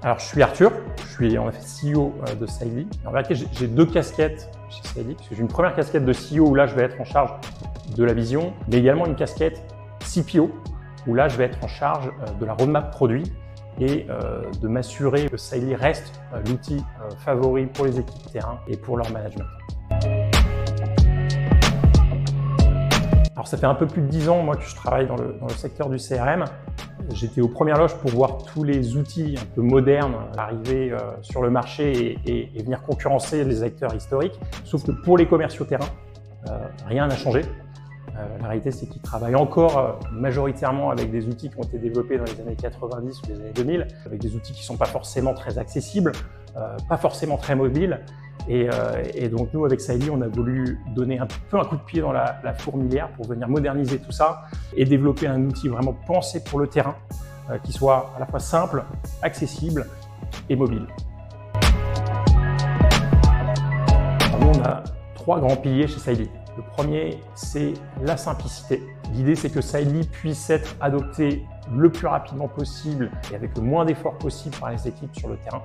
Alors, je suis Arthur, je suis en fait CEO de Sailly. En vérité, j'ai deux casquettes chez Sailly, parce que j'ai une première casquette de CEO où là, je vais être en charge de la vision, mais également une casquette CPO où là, je vais être en charge de la roadmap produit et de m'assurer que Sailly reste l'outil favori pour les équipes terrain et pour leur management. Alors, ça fait un peu plus de 10 ans moi, que je travaille dans le secteur du CRM. J'étais aux premières loges pour voir tous les outils un peu modernes arriver sur le marché et venir concurrencer les acteurs historiques. Sauf que pour les commerciaux terrain, rien n'a changé. La réalité, c'est qu'ils travaillent encore majoritairement avec des outils qui ont été développés dans les années 90 ou les années 2000, avec des outils qui ne sont pas forcément très accessibles, pas forcément très mobiles. Et donc nous, avec Sailly, on a voulu donner un peu un coup de pied dans la fourmilière pour venir moderniser tout ça et développer un outil vraiment pensé pour le terrain, qui soit à la fois simple, accessible et mobile. Alors nous, on a 3 grands piliers chez Sailly. Le premier, c'est la simplicité. L'idée, c'est que Sailly puisse être adopté le plus rapidement possible et avec le moins d'efforts possible par les équipes sur le terrain.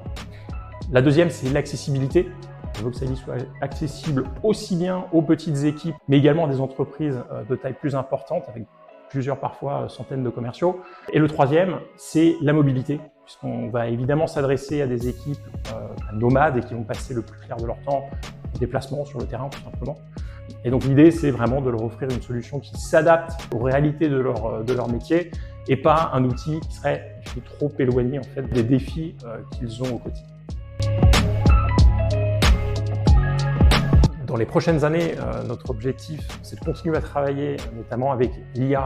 La deuxième, c'est l'accessibilité. Je veux que Sailly soit accessible aussi bien aux petites équipes, mais également à des entreprises de taille plus importante, avec plusieurs parfois centaines de commerciaux. Et le troisième, c'est la mobilité, puisqu'on va évidemment s'adresser à des équipes nomades et qui vont passer le plus clair de leur temps en déplacement sur le terrain, tout simplement. Et donc l'idée, c'est vraiment de leur offrir une solution qui s'adapte aux réalités de leur métier et pas un outil qui serait trop éloigné en fait, des défis qu'ils ont au quotidien. Dans les prochaines années, notre objectif, c'est de continuer à travailler notamment avec l'IA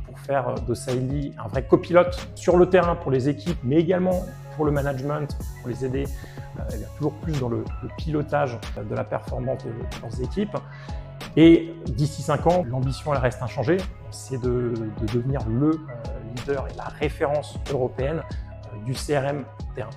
pour faire de Sailly un vrai copilote sur le terrain pour les équipes, mais également pour le management, pour les aider toujours plus dans le pilotage de la performance de leurs équipes. Et d'ici 5 ans, l'ambition elle reste inchangée, c'est de devenir le leader et la référence européenne du CRM terrain.